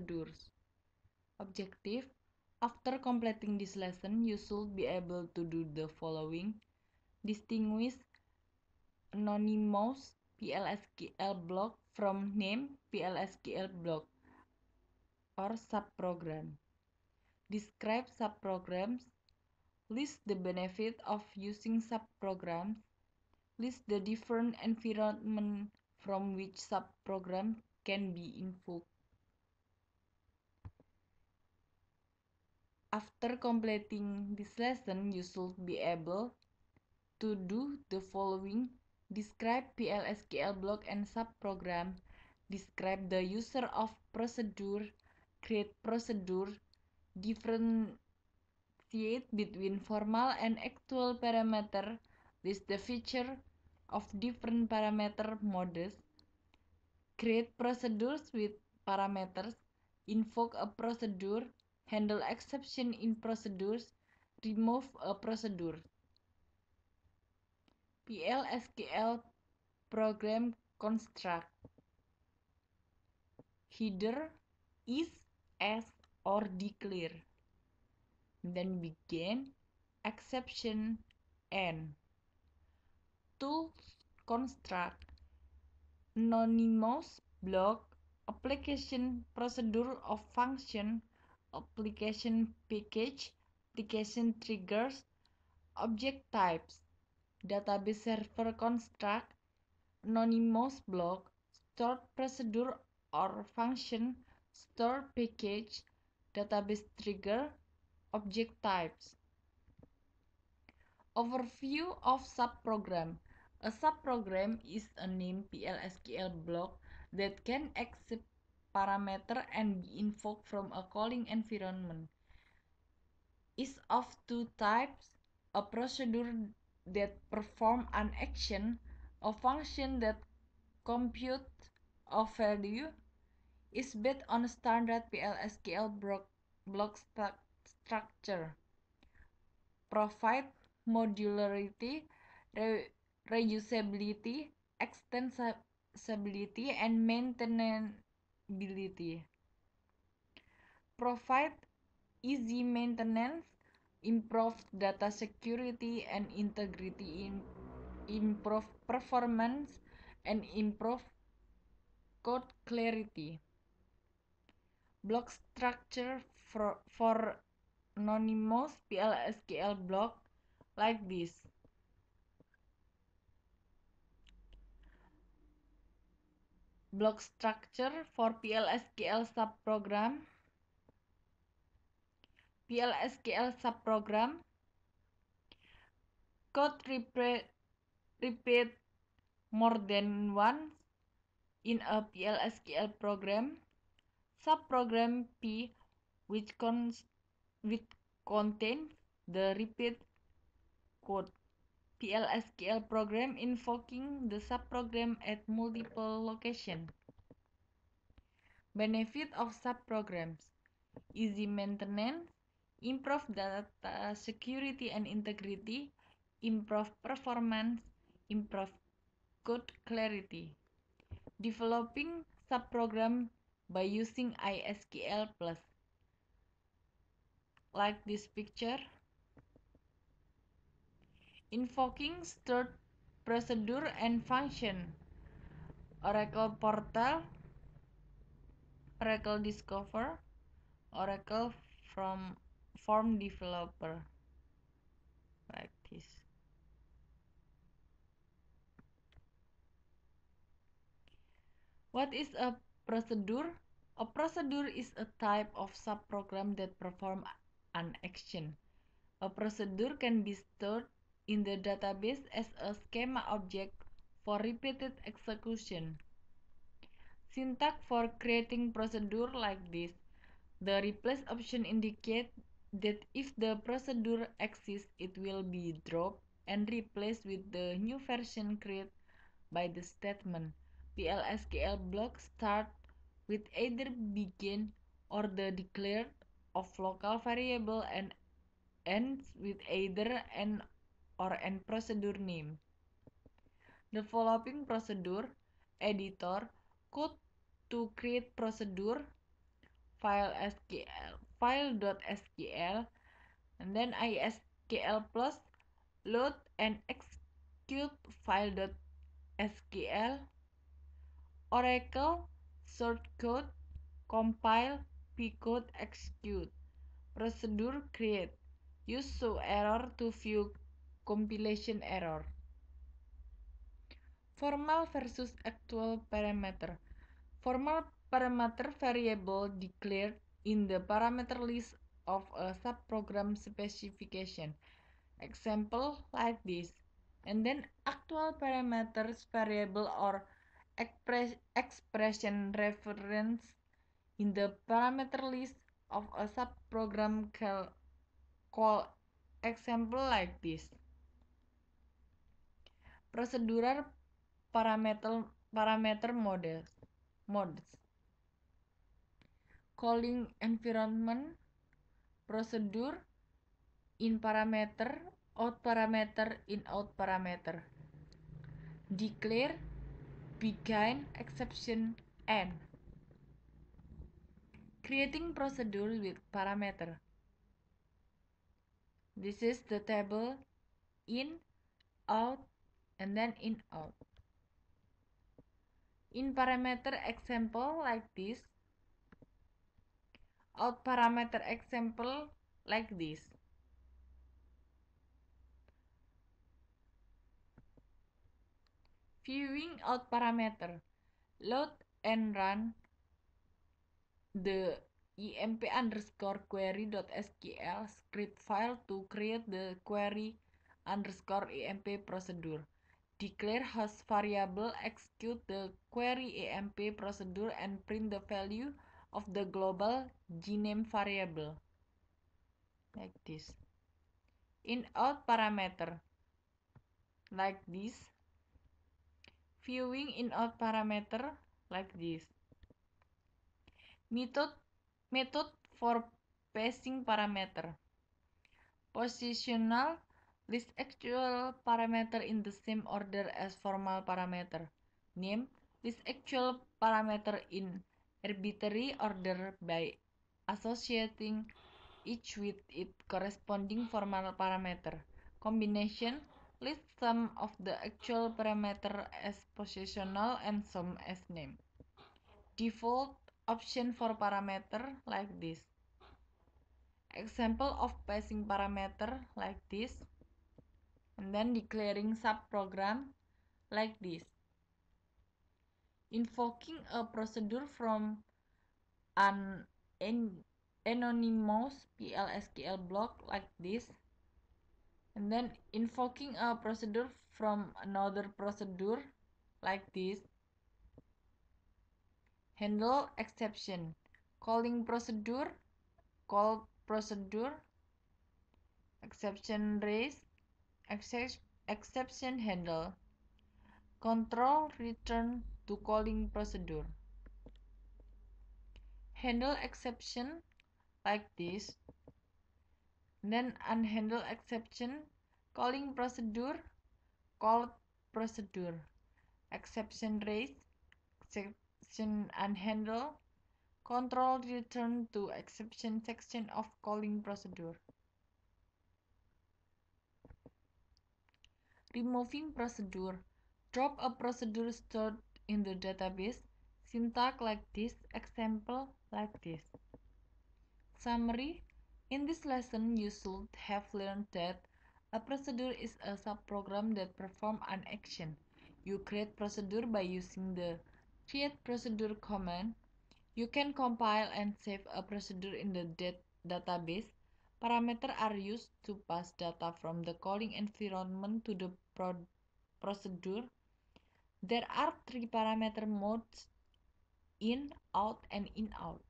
procedures. Objective: after completing this lesson, you should be able to do the following. Distinguish anonymous PLSQL block from named PLSQL block or subprogram. Describe subprograms. List the benefit of using subprograms. List the different environments from which subprogram can be invoked. After completing this lesson, you should be able to do the following. Describe PLSQL block and subprogram. Describe the user of procedure. Create procedure. Differentiate between formal and actual parameter. List the feature of different parameter modes. Create procedures with parameters. Invoke a procedure. Handle exception in procedures. Remove a procedure. PLSQL program construct. Header is, as, or declare. Then begin. Exception end. Tools construct. Anonymous block. Application procedure of function. Application package. Application triggers. Object types. Database server construct. Anonymous block. Stored procedure or function. Store package. Database trigger. Object types. Overview of subprogram. A subprogram is a named PLSQL block that can accept parameter and be invoked from a calling environment. Is of two types: a procedure that performs an action, a function that computes a value. Is based on standard PLSQL block structure. Provide modularity, reusability, extensibility, and maintainability. Provide easy maintenance, improve data security and integrity, improve performance, and improve code clarity. Block structure for anonymous PLSQL block like this. Block structure for PLSQL subprogram. PLSQL subprogram. Code repeat more than once in a PLSQL program. Subprogram P which contains the repeat code. PLSQL program invoking the subprogram at multiple locations. Benefit of subprograms: easy maintenance, improve data security and integrity, improve performance, improve code clarity. Developing subprogram by using ISQL+. Like this picture. Invoking stored procedure and function. Oracle Portal, Oracle Discover, Oracle from Form Developer. Like this. What is a procedure? A procedure is a type of subprogram that performs an action. A procedure can be stored in the database as a schema object for repeated execution. Syntax for creating procedure like this. The replace option indicates that if the procedure exists, it will be dropped and replaced with the new version created by the statement. PLSQL block start with either begin or the declared of local variable and ends with either an or an procedure name. Developing procedure editor code to create procedure. file.sql, and then ISQL plus load and execute file.sql, Oracle shortcode compile pcode execute, procedure create, use show error to view compilation error. Formal versus actual parameter. Formal parameter variable declared in the parameter list of a subprogram specification. Example like this. And then actual parameters variable or expression reference in the parameter list of a subprogram call example like this. Procedural parameter modes. Calling environment procedure in parameter, out parameter, in out parameter. Declare, begin, exception, end. Creating procedure with parameter. This is the table in, out, and then in, out. In parameter example like this. Out parameter example like this. Viewing out parameter. Load and run the emp underscore query.sql script file to create the query underscore emp procedure. Declare host variable, execute the query emp procedure, and print the value of the global gname variable. Like this. In out parameter. Like this. Viewing in out parameter. Like this. Method for passing parameter. Positional list actual parameter in the same order as formal parameter. Name list actual parameter in arbitrary order by associating each with its corresponding formal parameter. Combination list some of the actual parameter as positional and some as name. Default option for parameter like this. Example of passing parameter like this, and then declaring subprogram like this. Invoking a procedure from an anonymous PL/SQL block like this, and then invoking a procedure from another procedure like this. Handle exception. Calling procedure, call procedure, exception raise, exception handle. Control return to calling procedure. Handle exception like this. Then unhandle exception, calling procedure, call procedure. Exception raise, exception unhandle. Control return to exception section of calling procedure. Removing procedure. Drop a procedure stored in the database. Syntax like this, example like this. Summary. In this lesson, you should have learned that a procedure is a subprogram that performs an action. You create procedure by using the create procedure command. You can compile and save a procedure in the database. Parameters are used to pass data from the calling environment to the procedure. There are three parameter modes: in, out, and in-out.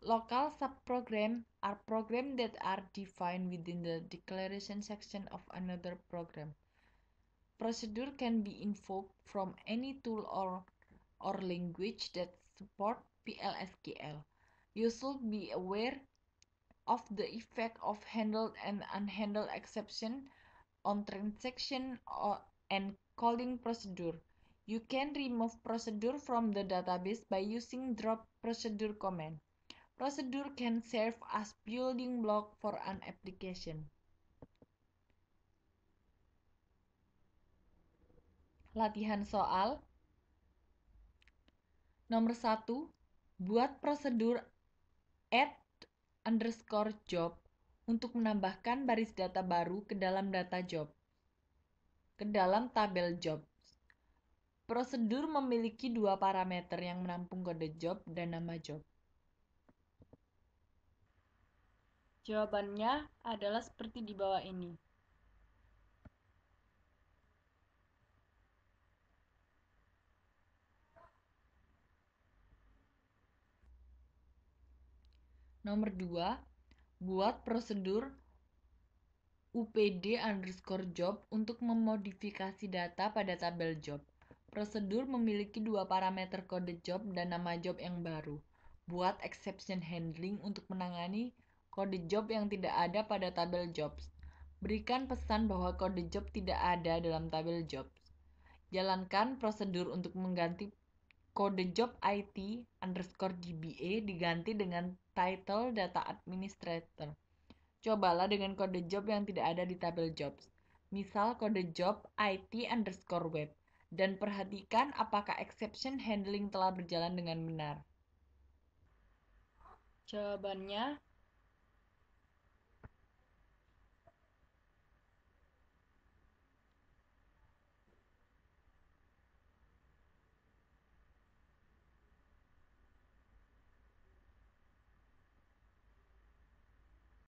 Local subprograms are programs that are defined within the declaration section of another program. Procedure can be invoked from any tool or language that support PL/SQL. You should be aware of the effect of handled and unhandled exception on transaction and calling procedure. You can remove procedure from the database by using drop procedure command. Procedure can serve as building block for an application. Latihan soal. Nomor 1. Buat prosedur add_job untuk menambahkan baris data baru ke dalam data job. Ke dalam tabel job. Prosedur memiliki dua parameter yang menampung kode job dan nama job. Jawabannya adalah seperti di bawah ini. Nomor 2, buat prosedur upd_job untuk memodifikasi data pada tabel job. Prosedur memiliki dua parameter kode job dan nama job yang baru. Buat exception handling untuk menangani kode job yang tidak ada pada tabel jobs. Berikan pesan bahwa kode job tidak ada dalam tabel jobs. Jalankan prosedur untuk mengganti kode job IT_DBA diganti dengan title data administrator. Cobalah dengan kode job yang tidak ada di tabel jobs. Misal kode job IT_web. Dan perhatikan apakah exception handling telah berjalan dengan benar. Jawabannya